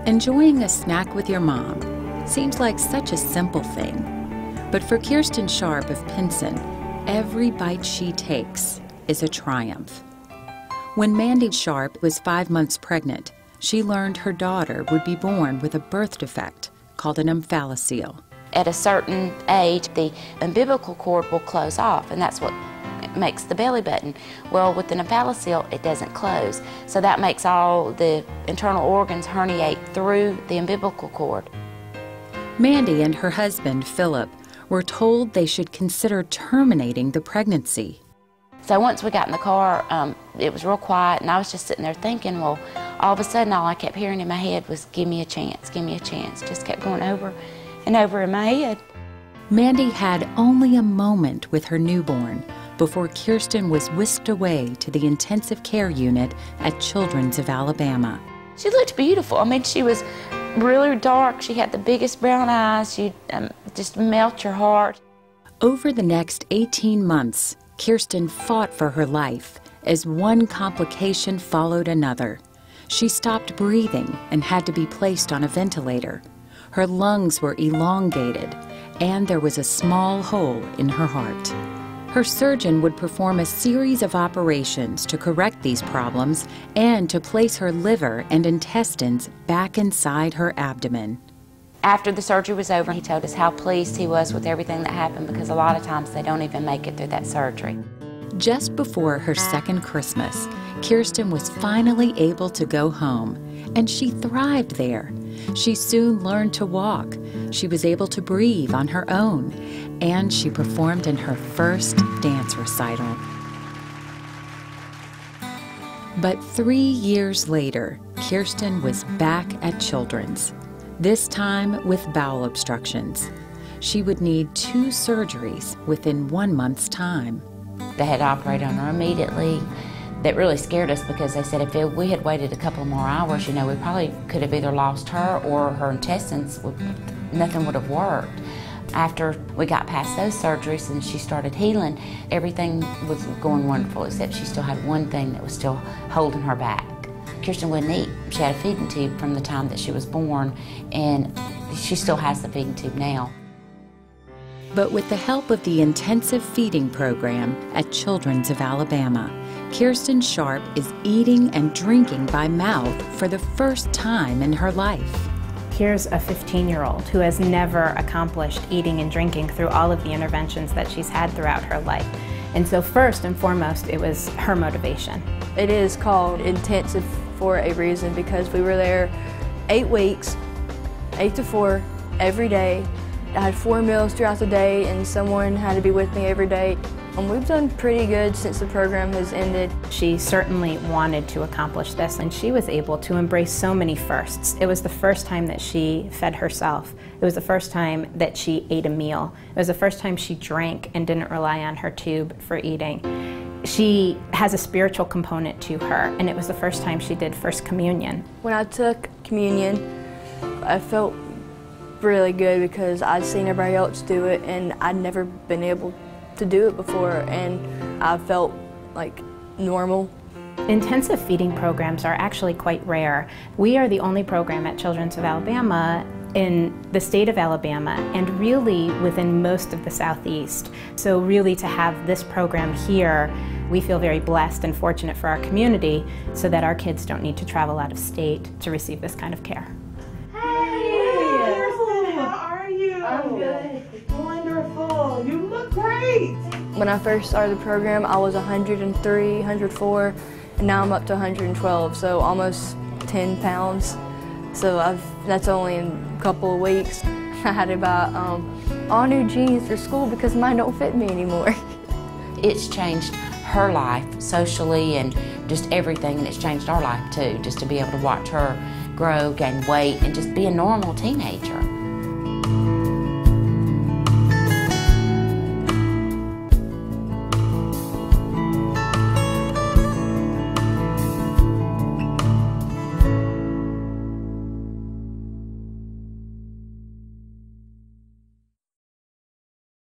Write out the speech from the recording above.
Enjoying a snack with your mom seems like such a simple thing. But for Kiersten Sharpe of Pinson, every bite she takes is a triumph. When Mandy Sharpe was 5 months pregnant, she learned her daughter would be born with a birth defect called an omphalocele. At a certain age, the umbilical cord will close off, and that's what makes the belly button. Well, with an omphalocele, it doesn't close, so that makes all the internal organs herniate through the umbilical cord. Mandy and her husband, Philip, were told they should consider terminating the pregnancy. So once we got in the car, it was real quiet, and I was just sitting there thinking, well, all of a sudden, all I kept hearing in my head was, give me a chance, give me a chance. Just kept going over and over in my head. Mandy had only a moment with her newborn before Kiersten was whisked away to the intensive care unit at Children's of Alabama. She looked beautiful. I mean, she was really dark. She had the biggest brown eyes. She'd just melt your heart. Over the next 18 months, Kiersten fought for her life as one complication followed another. She stopped breathing and had to be placed on a ventilator. Her lungs were elongated, and there was a small hole in her heart. Her surgeon would perform a series of operations to correct these problems and to place her liver and intestines back inside her abdomen. After the surgery was over, he told us how pleased he was with everything that happened, because a lot of times they don't even make it through that surgery. Just before her second Christmas, Kiersten was finally able to go home, and she thrived there. She soon learned to walk, she was able to breathe on her own, and she performed in her first dance recital. But 3 years later, Kiersten was back at Children's, this time with bowel obstructions. She would need 2 surgeries within 1 month's time. They had to operate on her immediately. That really scared us, because they said if we had waited a couple more hours, we probably could have either lost her or her intestines. Nothing would have worked. After we got past those surgeries and she started healing, everything was going wonderful, except she still had one thing that was still holding her back. Kirsten wouldn't eat. She had a feeding tube from the time that she was born, and she still has the feeding tube now. But with the help of the intensive feeding program at Children's of Alabama, Kiersten Sharpe is eating and drinking by mouth for the first time in her life. Here's a 15-year-old who has never accomplished eating and drinking through all of the interventions that she's had throughout her life. And so first and foremost, it was her motivation. It is called intensive for a reason, because we were there 8 weeks, 8 to 4, every day. I had 4 meals throughout the day, and someone had to be with me every day. We've done pretty good since the program has ended. She certainly wanted to accomplish this, and she was able to embrace so many firsts. It was the first time that she fed herself. It was the first time that she ate a meal. It was the first time she drank and didn't rely on her tube for eating. She has a spiritual component to her, and it was the first time she did First Communion. When I took communion, I felt really good, because I'd seen everybody else do it, and I'd never been able to do it before, and I felt like normal. Intensive feeding programs are actually quite rare. We are the only program at Children's of Alabama in the state of Alabama, and really within most of the Southeast. So really to have this program here, we feel very blessed and fortunate for our community, so that our kids don't need to travel out of state to receive this kind of care. I'm good. Wonderful. You look great. When I first started the program, I was 103, 104, and now I'm up to 112, so almost 10 pounds. So that's only in a couple of weeks. I had to buy all new jeans for school because mine don't fit me anymore. It's changed her life socially and just everything, and it's changed our life too, just to be able to watch her grow, gain weight, and just be a normal teenager.